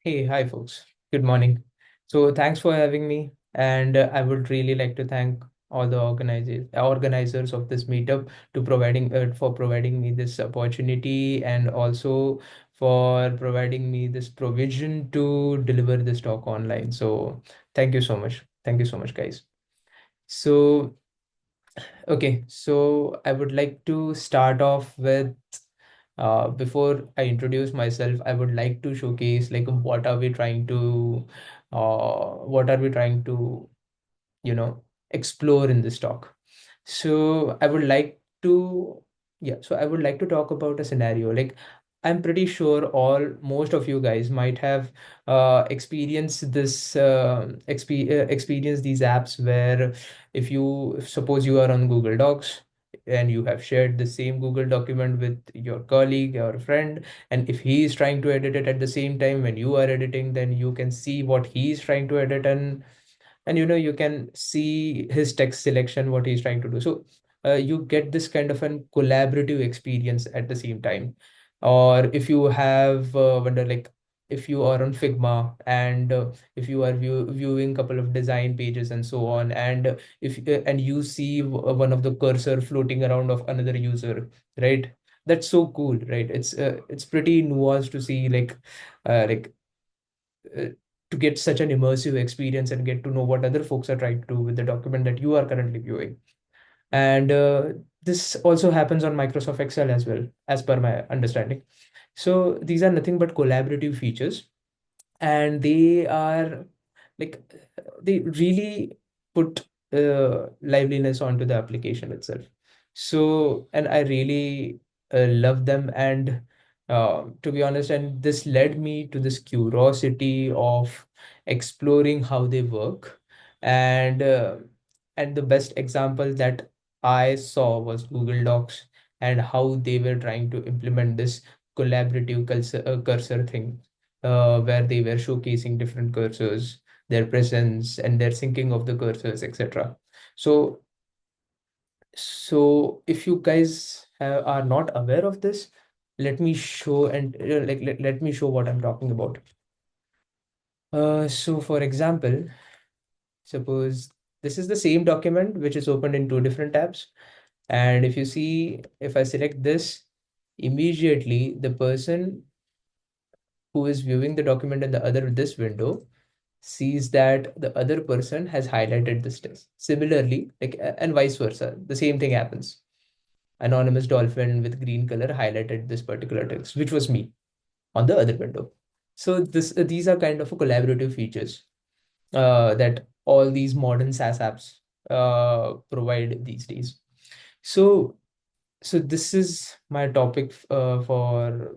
Hey, hi folks. Good morning. So thanks for having me, and I would really like to thank all the organizers of this meetup to providing me this opportunity and also for providing me this provision to deliver this talk online. So thank you so much. Thank you so much, guys. So okay, so I would like to start off with before I introduce myself, I would like to showcase like what are we trying to, you know, explore in this talk. So I would like to, yeah, so I would like to talk about a scenario. Like I'm pretty sure most of you guys might have experienced these apps where if suppose you are on Google Docs and you have shared the same Google document with your colleague or friend, and if he is trying to edit it at the same time when you are editing, then you can see what he is trying to edit, and you can see his text selection, what he's trying to do. So you get this kind of an collaborative experience at the same time. Or if you have wonder like if you are on Figma and if you are viewing couple of design pages and so on, and if and you see one of the cursor floating around of another user, right? That's so cool, right? It's pretty nuanced to see like uh, to get such an immersive experience and get to know what other folks are trying to do with the document that you are currently viewing. And this also happens on Microsoft Excel as well, as per my understanding. So these are nothing but collaborative features, and like they really put liveliness onto the application itself. So, and I really love them. And to be honest, and this led me to this curiosity of exploring how they work. And and the best example that I saw was Google Docs and how they were trying to implement this collaborative cursor thing, where they were showcasing different cursors, their presence, and their syncing of the cursors, etc. So, so if you guys are not aware of this, let me show and let me show what I'm talking about. So, for example, suppose this is the same document which is opened in two different tabs, and if you see, if I select this, immediately the person who is viewing the document in the other this window sees that the other person has highlighted this text. Similarly, and vice versa, the same thing happens. Anonymous dolphin with green color highlighted this particular text, which was me on the other window. So these are kind of a collaborative features that all these modern SaaS apps provide these days. So so this is my topic for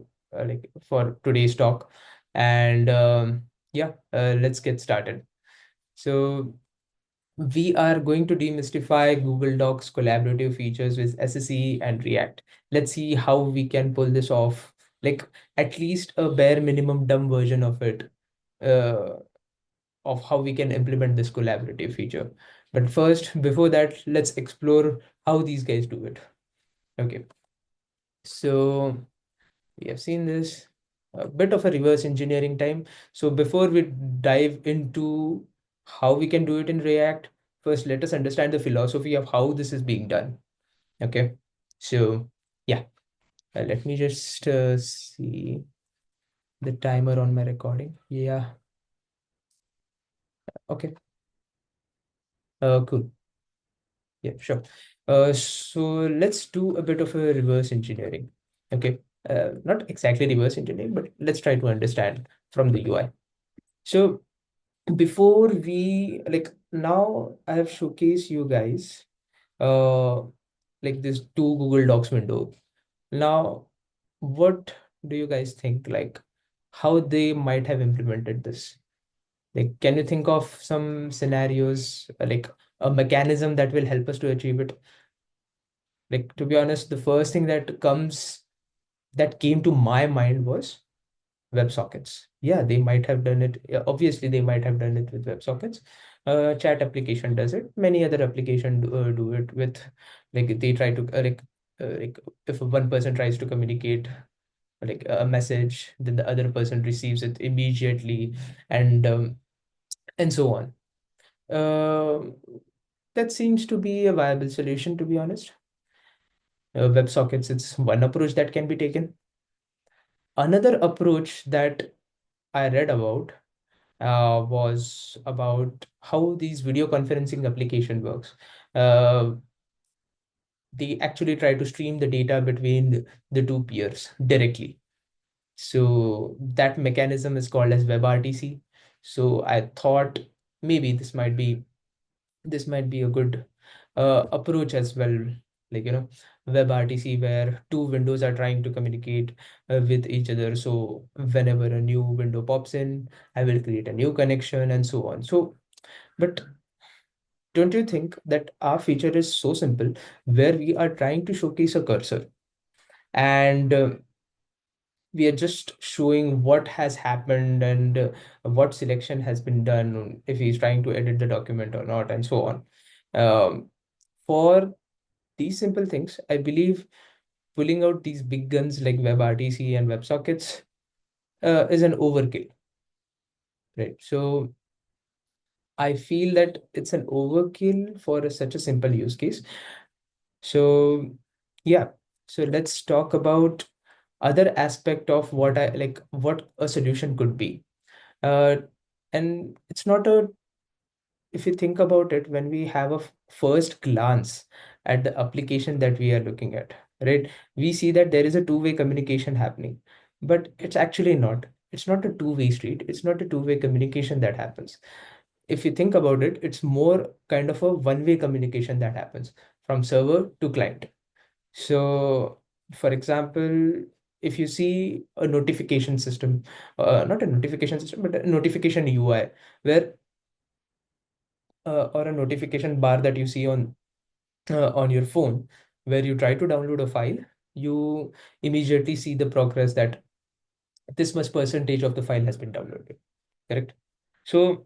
today's talk, and yeah, let's get started. So we are going to demystify Google Docs collaborative features with SSE and React. Let's see how we can pull this off, like at least a bare minimum dumb version of it, uh, of how we can implement this collaborative feature. But first, before that, let's explore how these guys do it. Okay, so we have seen this, a bit of a reverse engineering time. So before we dive into how we can do it in React, first let us understand the philosophy of how this is being done. Okay, so yeah, let me just see the timer on my recording. Yeah, okay, cool. Yeah, sure. So let's do a bit of a reverse engineering. Okay, not exactly reverse engineering, but let's try to understand from the UI. So before we like now I have showcased you guys uh like this two Google Docs window. Now, what do you guys think, like how they might have implemented this? Like, can you think of some scenarios, like a mechanism that will help us to achieve it? Like, to be honest, the first thing that came to my mind was WebSockets. Yeah, they might have done it. Yeah, obviously, they might have done it with WebSockets. Chat application does it. Many other application do it with, like they try to like if one person tries to communicate. like a message, then the other person receives it immediately, and so on. Um that seems to be a viable solution, to be honest. WebSockets, it's one approach that can be taken. Another approach that I read about was about how these video conferencing application works. Uh, they actually try to stream the data between the two peers directly. So that mechanism is called as WebRTC. So I thought maybe this might be a good approach as well. Like, WebRTC, where two windows are trying to communicate with each other. So whenever a new window pops in, I will create a new connection and so on. So, but don't you think that our feature is so simple, where we are trying to showcase a cursor, and we are just showing what has happened, and what selection has been done, if he's trying to edit the document or not, and so on. For these simple things, I believe pulling out these big guns like WebRTC and WebSockets is an overkill, right? So I feel that it's an overkill for such a simple use case. So yeah, so let's talk about other aspect of what a solution could be. Uh, and it's not a If you think about it, when we have a first glance at the application that we are looking at, right, we see that there is a two-way communication happening, but it's actually not. It's not a two-way street. It's not a two-way communication that happens. If you think about it, it's more kind of a one-way communication that happens from server to client. So, for example, if you see a notification system, not a notification system, but a notification UI, where or a notification bar that you see on your phone, where you try to download a file, you immediately see the progress that this much percentage of the file has been downloaded. Correct? So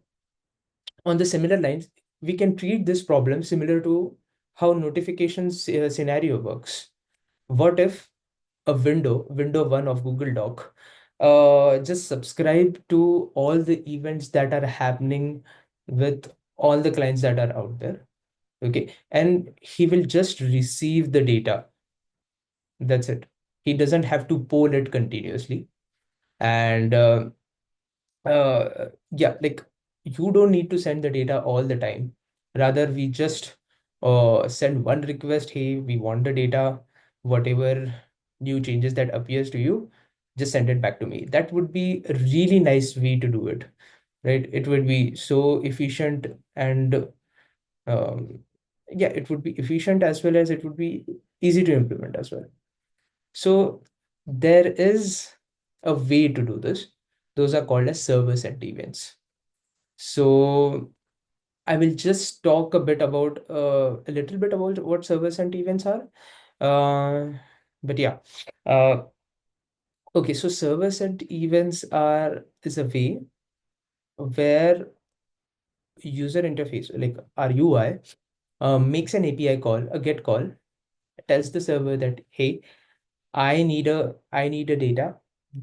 on the similar lines, we can treat this problem similar to how notifications scenario works. What if a window one of Google Doc, just subscribe to all the events that are happening with all the clients that are out there? Okay, and he will just receive the data. That's it. He doesn't have to poll it continuously. And yeah, like, you don't need to send the data all the time. Rather, we just send one request. Hey, we want the data. Whatever new changes that appears to you, just send it back to me. That would be a really nice way to do it, right? It would be so efficient, and um, yeah, it would be efficient, as well as it would be easy to implement as well. So there is a way to do this. Those are called as server sent events. So I will just talk a little bit about what server sent events are. But yeah, uh, okay. So server sent events are is a way where user interface, like our UI, makes an API call, a GET call, tells the server that, hey, I need a data.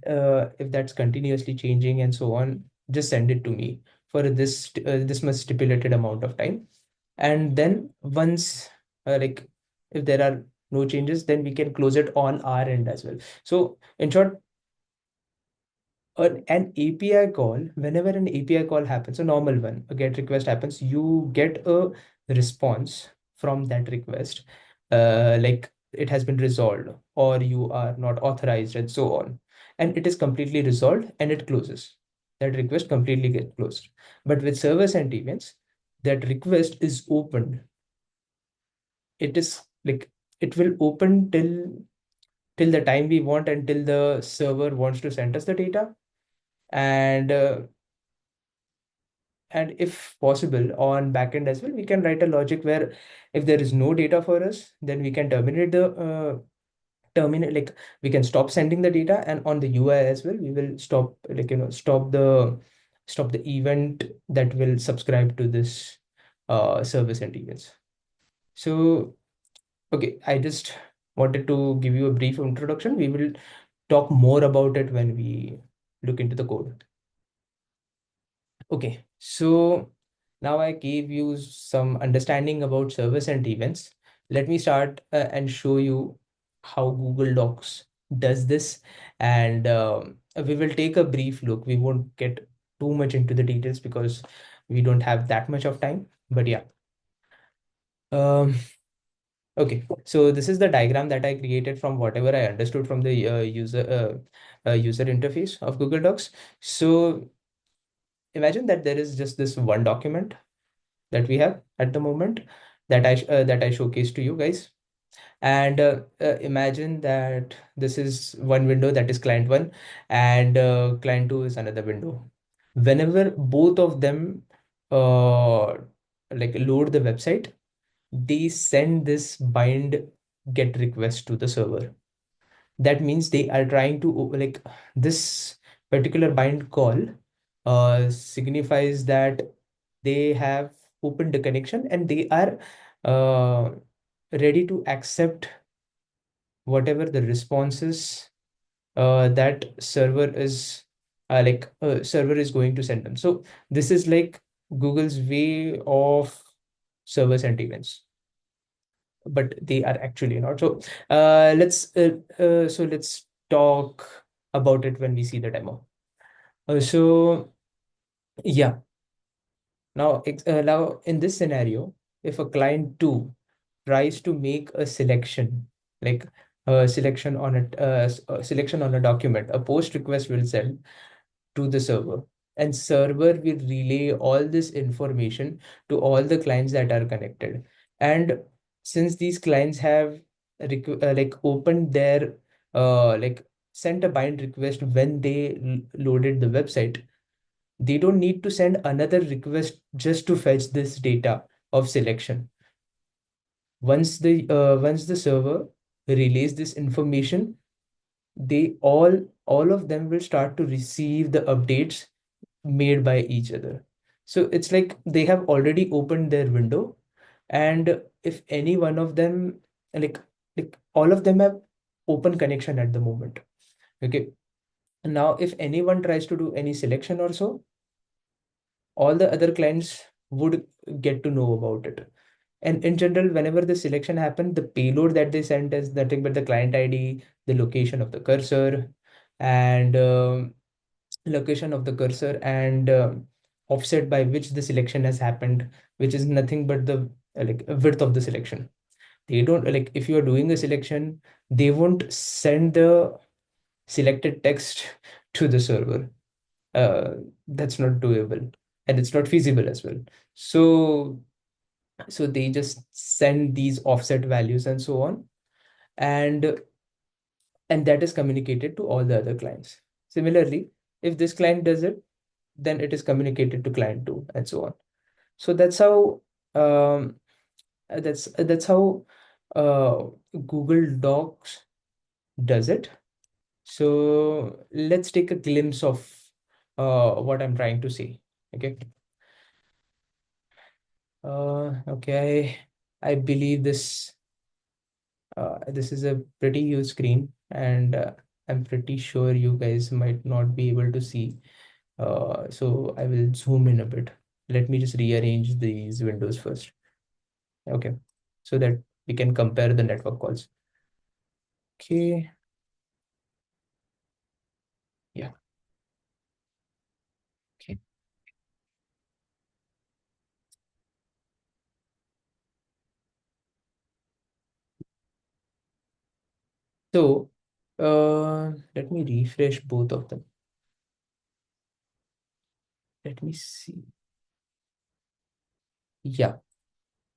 If that's continuously changing and so on, just send it to me for this much stipulated amount of time. And then once, like, if there are no changes, then we can close it on our end as well. So in short, an API call, whenever an API call happens, a normal one, a GET request happens, you get a response from that request, like it has been resolved, or you are not authorized, and so on. And it is completely resolved and it closes. That request completely gets closed. But with server sent events, that request is opened. It is like, it will open till the time we want, until the server wants to send us the data. And if possible, on backend as well, we can write a logic where if there is no data for us, then we can terminate, like, we can stop sending the data. And on the UI as well, we will stop, like, stop the event that will subscribe to this service and events. So okay, I just wanted to give you a brief introduction. We will talk more about it when we look into the code. Okay, so now I gave you some understanding about service and events. Let me start and show you how Google Docs does this. And we will take a brief look. We won't get too much into the details because we don't have that much of time. But yeah. Um, okay, so this is the diagram that I created from whatever I understood from the user interface of Google Docs. So imagine that there is just this one document that we have at the moment that I showcased to you guys. And imagine that this is one window, that is client one, and client two is another window. Whenever both of them uh, like load the website, they send this bind get request to the server. That means they are trying to like this particular bind call signifies that they have opened the connection and they are uh, ready to accept whatever the responses that server is going to send them. So this is like Google's way of server sentiments, but they are actually not. So let's talk about it when we see the demo. So yeah, now in this scenario, if a client two tries to make a selection, like a selection on a document, a post request will send to the server, and server will relay all this information to all the clients that are connected. And since these clients have like opened their like sent a bind request when they loaded the website, they don't need to send another request just to fetch this data of selection. Once the server relays this information, they all of them will start to receive the updates made by each other. So it's like they have already opened their window, and if any one of them, like like all of them have open connection at the moment. Okay. Now if anyone tries to do any selection or so, all the other clients would get to know about it. And in general, whenever the selection happened, the payload that they sent is nothing but the client ID, the location of the cursor, and offset by which the selection has happened, which is nothing but the like width of the selection. They don't like if you are doing a selection, they won't send the selected text to the server. Uh, that's not doable, and it's not feasible as well. So they just send these offset values and so on, and that is communicated to all the other clients. Similarly, if this client does it, then it is communicated to client two, and so on. So um, that's how uh, Google Docs does it. So let's take a glimpse of what I'm trying to say. Okay. Okay. I believe this is a pretty huge screen, and I'm pretty sure you guys might not be able to see. So I will zoom in a bit. Let me just rearrange these windows first. Okay, so that we can compare the network calls. Okay, yeah, okay. So let me refresh both of them. Let me see. Yeah,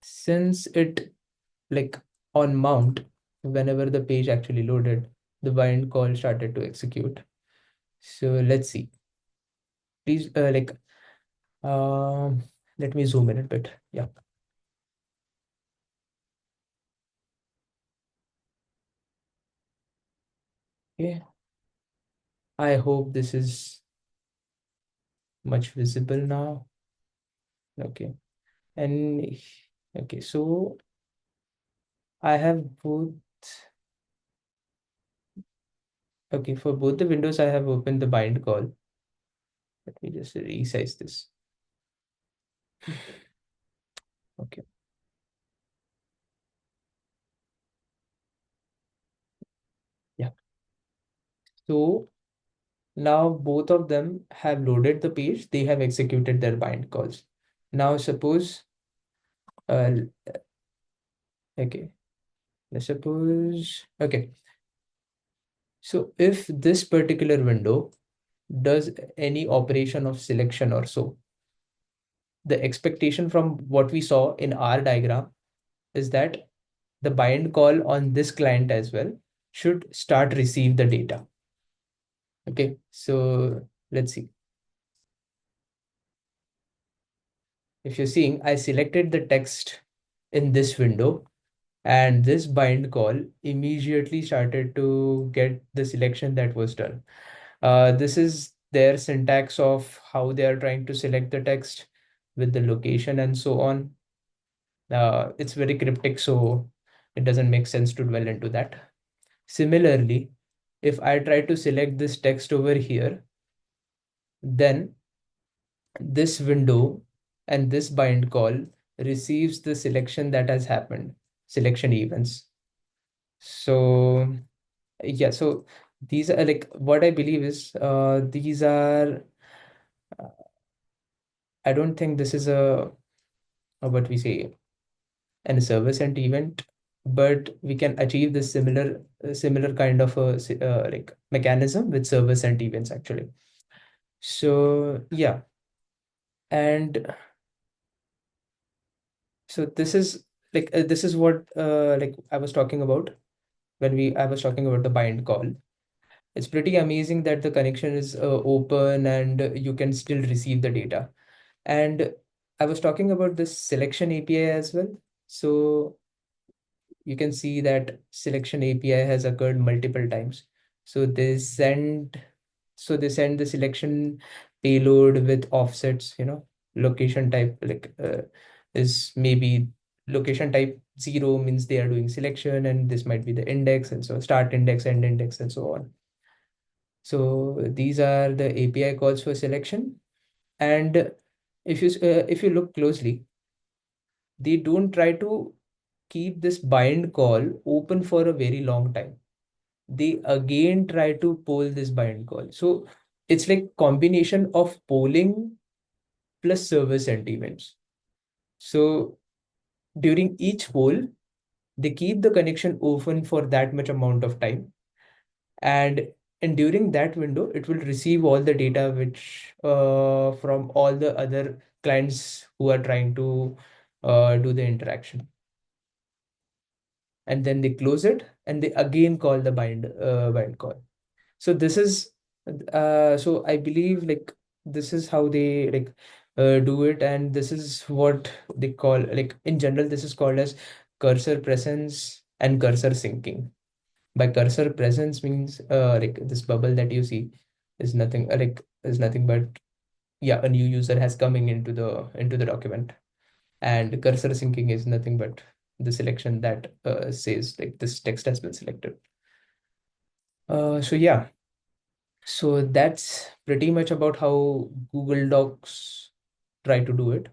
since it like on mount, whenever the page actually loaded, the bind call started to execute. So let's see. Please, um, let me zoom in a bit. Yeah. Okay. I hope this is much visible now. Okay. And okay, so I have both. Okay, for both the windows, I have opened the bind call. Let me just resize this. Okay. Yeah. So now both of them have loaded the page. They have executed their bind calls. Now suppose, uh, okay, let's suppose, okay. So if this particular window does any operation of selection or so, the expectation from what we saw in our diagram is that the bind call on this client as well should start receive the data. Okay, so let's see. If you're seeing, I selected the text in this window, and this bind call immediately started to get the selection that was done. This is their syntax of how they are trying to select the text with the location and so on. It's very cryptic, so it doesn't make sense to dwell into that. Similarly, if I try to select this text over here, then this window and this bind call receives the selection that has happened, selection events. So yeah, so these are like what I believe is these are uh, I don't think this is a what we say an service and event, but we can achieve this similar kind of like mechanism with service and events actually. So yeah, and so this is like this is what like I was talking about when we I was talking about the bind call. It's pretty amazing that the connection is open and you can still receive the data. And I was talking about this selection API as well. So you can see that selection API has occurred multiple times. So they send the selection payload with offsets, location type is maybe location type 0 means they are doing selection, and this might be the index, and so start index, end index, and so on. So these are the API calls for selection. And if you look closely, they don't try to keep this bind call open for a very long time. They again try to poll this bind call. So it's like combination of polling plus server sentiments. So during each poll, they keep the connection open for that much amount of time. And during that window, it will receive all the data which from all the other clients who are trying to do the interaction. And then they close it and they again call the bind call. So this is so I believe like this is how they like do it, and this is what they call like in general this is called as cursor presence and cursor syncing. By cursor presence means like this bubble that you see is nothing is nothing but yeah, a new user has coming into the document, and cursor syncing is nothing but the selection that says like this text has been selected. So yeah, so that's pretty much about how Google Docs try to do it,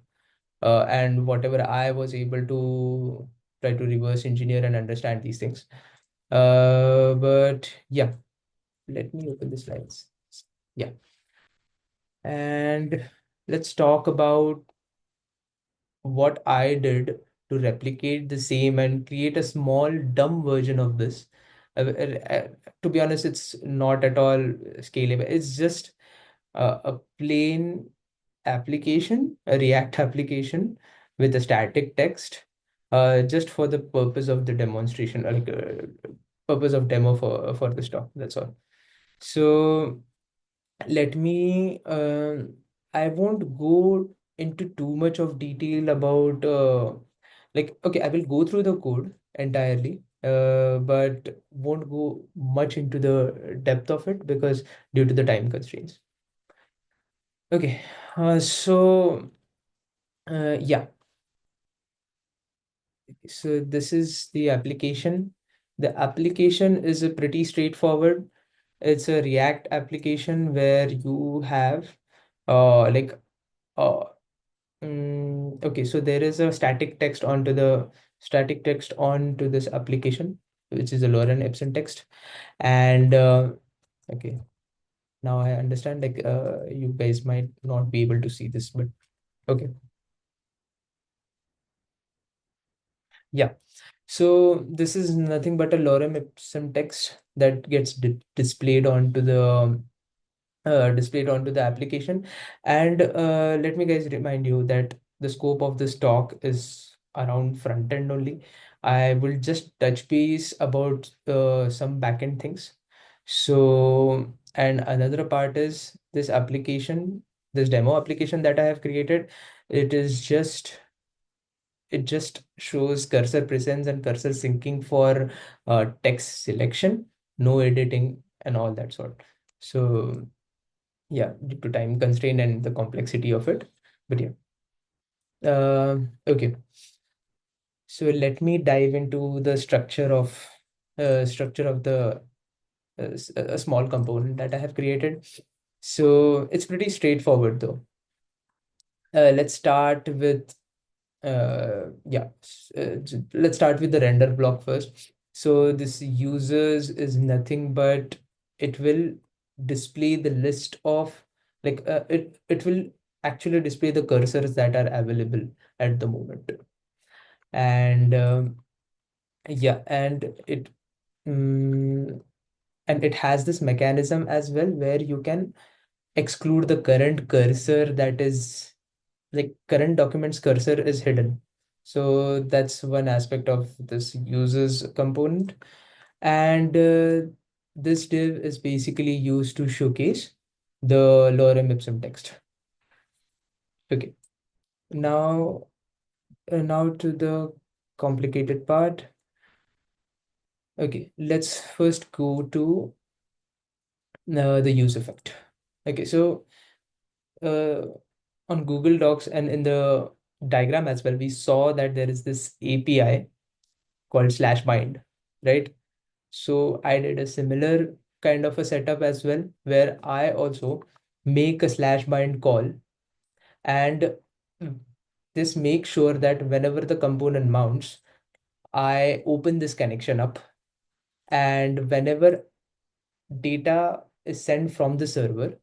and whatever I was able to try to reverse engineer and understand these things. But yeah, let me open the slides. Yeah, and let's talk about what I did to replicate the same and create a small dumb version of this. To be honest, it's not at all scalable. It's just a plain application, a React application with a static text, just for the purpose of the demonstration, purpose of demo for this talk. That's all. So let me I won't go into too much of detail about like okay, I will go through the code entirely, but won't go much into the depth of it because due to the time constraints. Okay, so yeah, so this is the application. The application is a pretty straightforward. It's a React application where you have like uh, okay, so there is a static text onto this application, which is a Lorem Ipsum text. And okay, now I understand, like you guys might not be able to see this, but okay. Yeah. So this is nothing but a lorem ipsum text that gets displayed onto the application. And let me guys remind you that the scope of this talk is around front end only. I will just touch base about some backend things. So, and another part is this application, this demo application that I have created. It is just it just shows cursor presence and cursor syncing for text selection, no editing and all that sort. So yeah, due to time constraint and the complexity of it. But yeah. Okay. So let me dive into the structure of the a small component that I have created. So it's pretty straightforward though. Let's start with let's start with the render block first. So this users is nothing but it will display the list of it will actually display the cursors that are available at the moment. And yeah, mm, and it has this mechanism as well where you can exclude the current cursor that is like current documents cursor is hidden. So that's one aspect of this users component. And this div is basically used to showcase the lorem ipsum text. Okay. Now, now to the complicated part. Okay, let's first go to the use effect. Okay, so uh, on Google Docs and in the diagram as well, we saw that there is this API called slash bind, right? So I did a similar kind of a setup as well, where I also make a slash bind call, and this makes sure that whenever the component mounts, I open this connection up, and whenever data is sent from the server,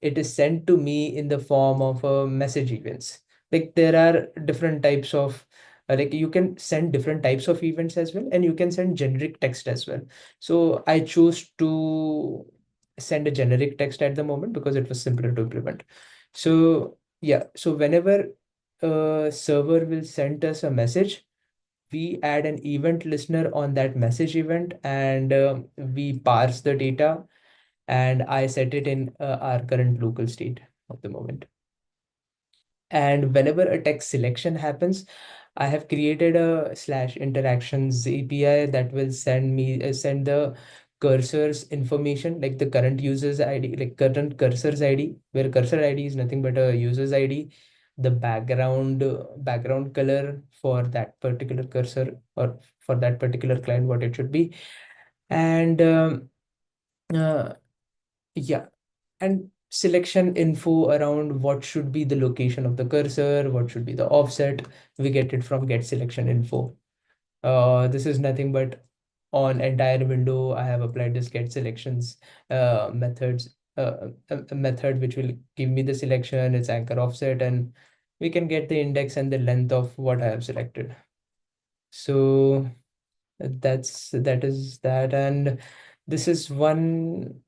it is sent to me in the form of message events. Like there are different types of like you can send different types of events as well, and you can send generic text as well. So I chose to send a generic text at the moment because it was simpler to implement. So yeah, so whenever a server will send us a message, we add an event listener on that message event, and we parse the data, and I set it in our current local state of the moment. And whenever a text selection happens, I have created a slash interactions API that will send the cursor's information, like the current user's ID, like current cursor's ID, where cursor ID is nothing but a user's ID, the background color for that particular cursor or for that particular client, what it should be. And uh, yeah, and selection info around what should be the location of the cursor, what should be the offset. We get it from get selection info. This is nothing but on entire window, I have applied this get selections methods, a method which will give me the selection, its anchor offset, and we can get the index and the length of what I have selected. So that is that. And this is one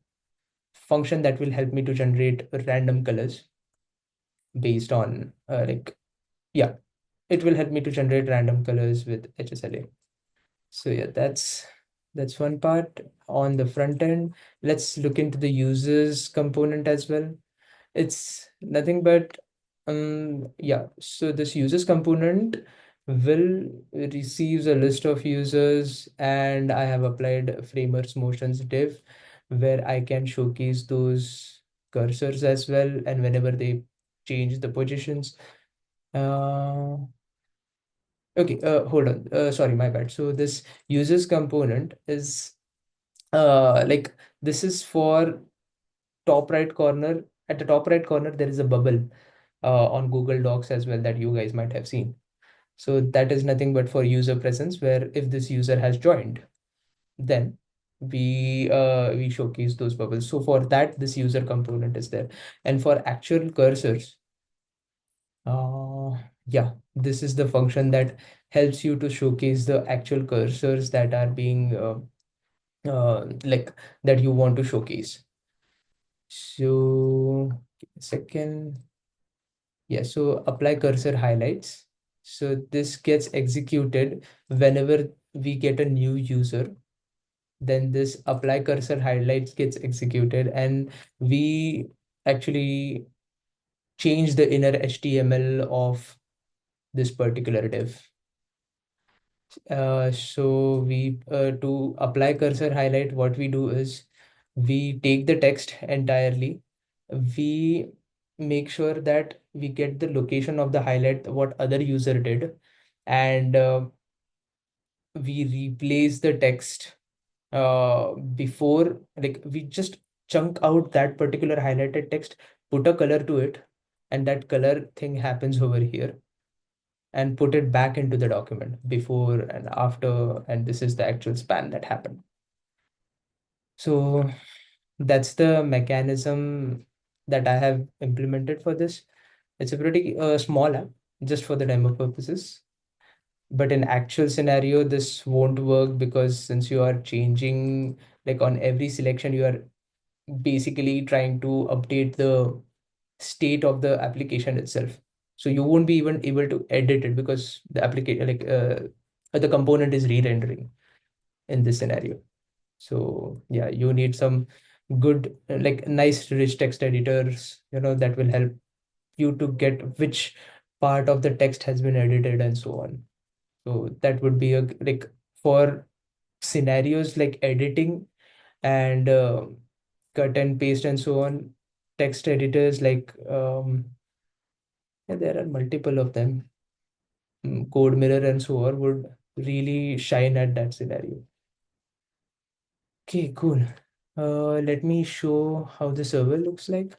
function that will help me to generate random colors based on yeah, it will help me to generate random colors with HSLA. So yeah, that's one part on the front end. Let's look into the users component as well. It's nothing but yeah, so this users component will receives a list of users, and I have applied framers motions div where I can showcase those cursors as well, and whenever they change the positions. uh okay, hold on, sorry, my bad. So this users component is like this is for top right corner. At the top right corner, there is a bubble on Google Docs as well that you guys might have seen. So that is nothing but for user presence, where if this user has joined, then we showcase those bubbles. So for that, this user component is there. And for actual cursors, uh, yeah, this is the function that helps you to showcase the actual cursors that are being like that you want to showcase. So give me a second. Yeah, so apply cursor highlights. So this gets executed whenever we get a new user. Then this apply cursor highlights gets executed, and we actually change the inner HTML of this particular div. So we to apply cursor highlight, what we do is we take the text entirely. We make sure that we get the location of the highlight, what other user did, and we replace the text before, like we just chunk out that particular highlighted text, put a color to it, and that color thing happens over here, and put it back into the document before and after, and this is the actual span that happened. So that's the mechanism that I have implemented for this. It's a pretty small app just for the demo purposes. But in actual scenario, this won't work because since you are changing, like on every selection, you are basically trying to update the state of the application itself. So you won't be even able to edit it because the application, like the component is re-rendering in this scenario. So yeah, you need some good, like nice rich text editors, that will help you to get which part of the text has been edited and so on. So that would be a like for scenarios like editing and cut and paste and so on. Text editors like yeah, there are multiple of them. Code Mirror and so on would really shine at that scenario. Okay, cool. Let me show how the server looks like.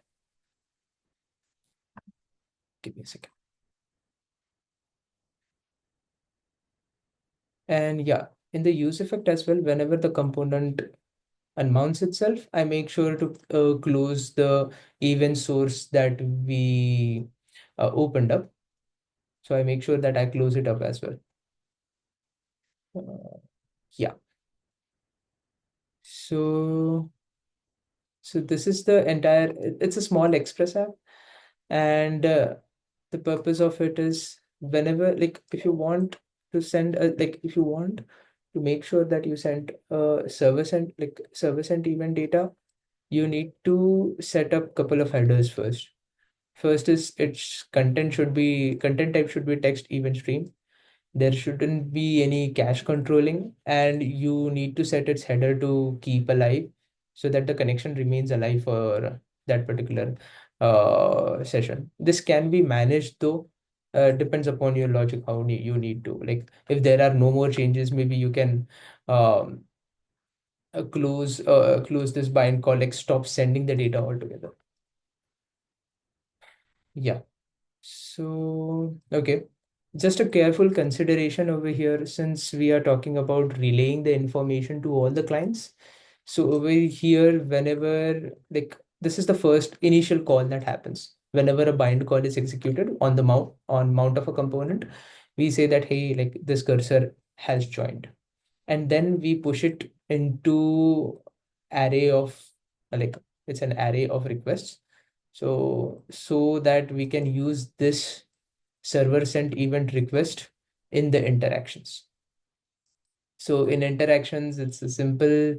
Give me a second. And yeah, in the use effect as well, whenever the component unmounts itself, I make sure to close the event source that we opened up. So I make sure that I close it up as well. Uh, yeah. So this is the entire. It's a small Express app, and the purpose of it is whenever, like, if you want to send a, like, if you want to make sure that you send service and event data, you need to set up couple of headers first. First is its content type should be text event stream. There shouldn't be any cache controlling, and you need to set its header to keep alive so that the connection remains alive for that particular session. This can be managed though, depends upon your logic how you need to. Like if there are no more changes, maybe you can um, close this bind call, like stop sending the data altogether. Yeah. So, okay. Just a careful consideration over here since we are talking about relaying the information to all the clients. So over here, whenever, like, this is the first initial call that happens. Whenever a bind call is executed on the mount of a component, we say that, hey, like this cursor has joined. And then we push it into array of, like, it's an array of requests. So that we can use this server sent event request in the interactions. So in interactions, it's a simple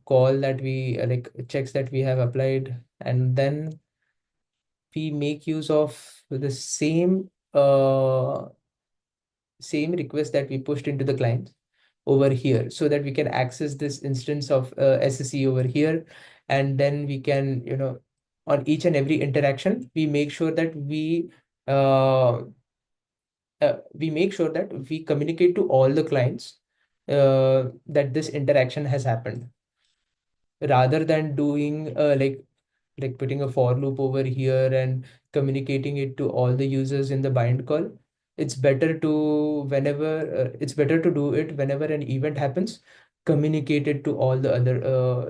call that we like checks that we have applied, and then we make use of the same request that we pushed into the client over here so that we can access this instance of SSE over here. And then we can, on each and every interaction, uh, we make sure that we communicate to all the clients that this interaction has happened. rather than doing like putting a for loop over here and communicating it to all the users in the bind call. It's better to do it whenever an event happens, communicate it to all the other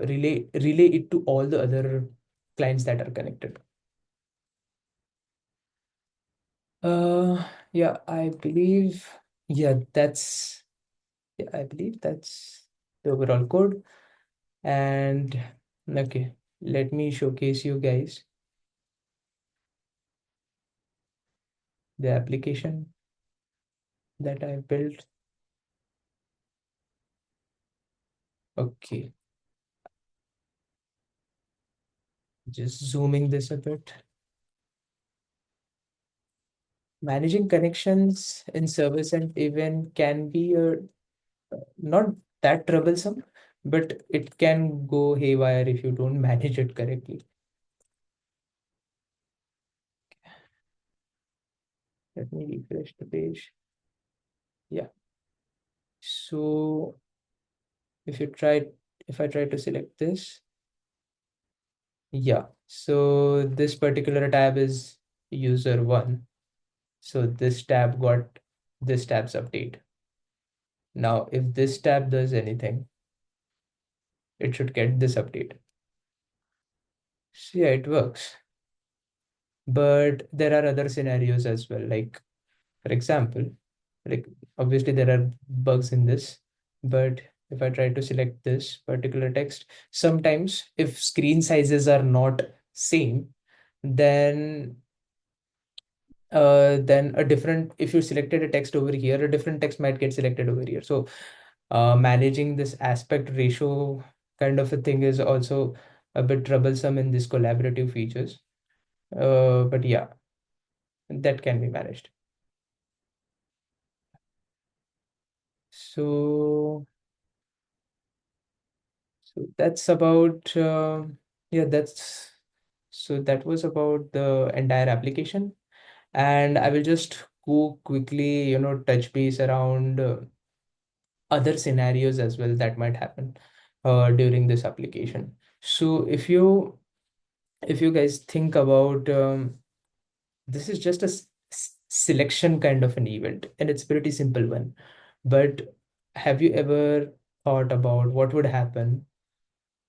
relay it to all the other clients that are connected. Yeah, I believe that's the overall code. And okay, let me showcase you guys the application that I built. Okay, just zooming this a bit. Managing connections in service and event can be not that troublesome, but it can go haywire if you don't manage it correctly. Let me refresh the page. Yeah. So if you try, if I try to select this, yeah. So this particular tab is user one. So this tab got this tab's update. Now, if this tab does anything, it should get this update. So yeah, it works. But there are other scenarios as well. Like, for example, like obviously there are bugs in this, but if I try to select this particular text, sometimes if screen sizes are not same, then then a different if you selected a text over here, a different text might get selected over here. So managing this aspect ratio kind of a thing is also a bit troublesome in these collaborative features. But yeah, that can be managed. So, so that's about yeah, that's so that was about the entire application, and I will just go quickly, touch base around other scenarios as well that might happen during this application. So if you guys think about this is just a selection kind of an event, and it's pretty simple one. But have you ever thought about what would happen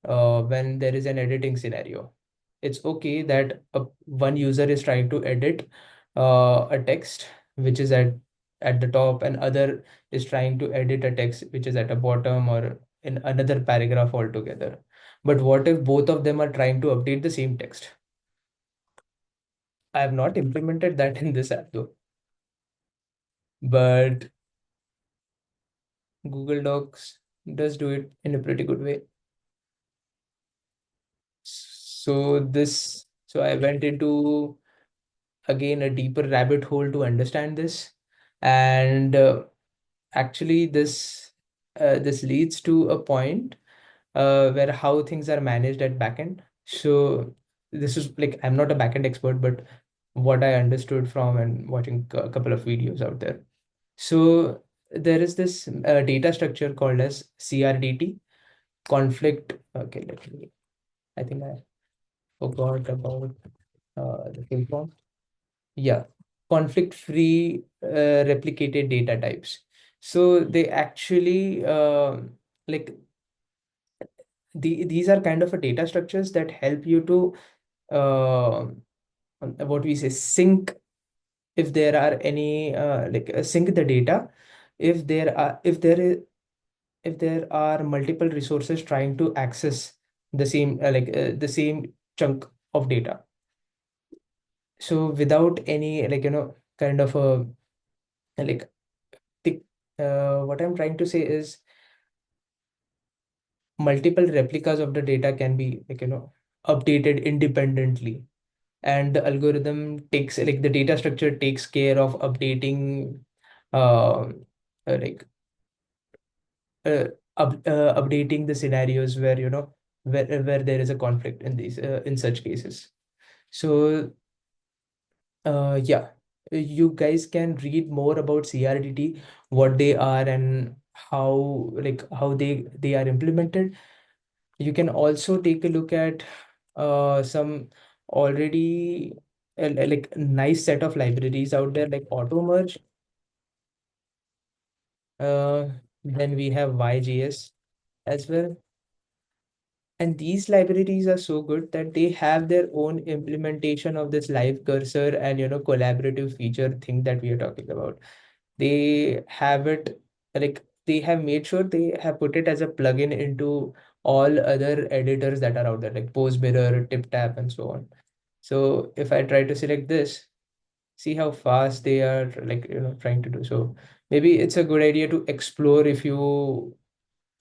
when there is an editing scenario? It's okay that one user is trying to edit a text which is at the top, and other is trying to edit a text which is at the bottom or in another paragraph altogether. But what if both of them are trying to update the same text? I have not implemented that in this app though, but Google Docs does do it in a pretty good way. So I went into again a deeper rabbit hole to understand this, and actually this leads to a point where how things are managed at backend. So this is like I'm not a backend expert, but what I understood from and watching a couple of videos out there. So there is this data structure called as CRDT, conflict. Okay, I think I forgot about the full form. Yeah, conflict-free replicated data types. So they actually like these are kind of a data structures that help you to what we say sync if there are any sync the data if there are multiple resources trying to access the same chunk of data. So without any kind of a like the what I'm trying to say is multiple replicas of the data can be updated independently, and the algorithm takes the data structure takes care of updating uh, like uh, updating the scenarios where where there is a conflict in these in such cases. So yeah, you guys can read more about CRDT, what they are and how how they are implemented. You can also take a look at some already like nice set of libraries out there like AutoMerge. Uh, then we have YJS as well. And these libraries are so good that they have their own implementation of this live cursor and collaborative feature thing that we are talking about. They have it like they have made sure they have put it as a plugin into all other editors that are out there, like Postmirror, TipTap, and so on. So if I try to select this, see how fast they are like trying to do. So maybe it's a good idea to explore if you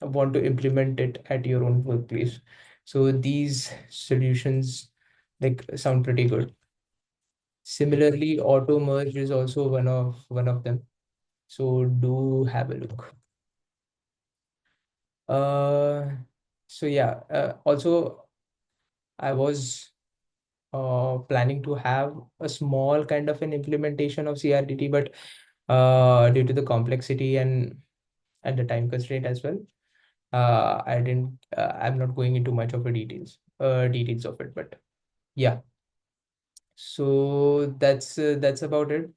want to implement it at your own workplace. So these solutions like sound pretty good. Similarly, auto merge is also one of them. So do have a look. Uh, so yeah. Also, I was planning to have a small kind of an implementation of CRDT, but due to the complexity and the time constraint as well, I didn't. I'm not going into much of the details of it, but yeah. So that's about it.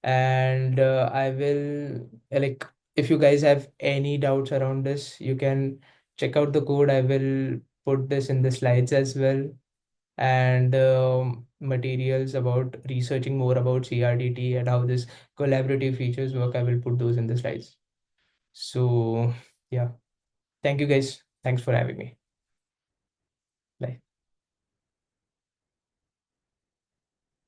And I will like if you guys have any doubts around this, you can check out the code. I will put this in the slides as well, and materials about researching more about CRDT and how this collaborative features work. I will put those in the slides. So yeah, thank you guys. Thanks for having me.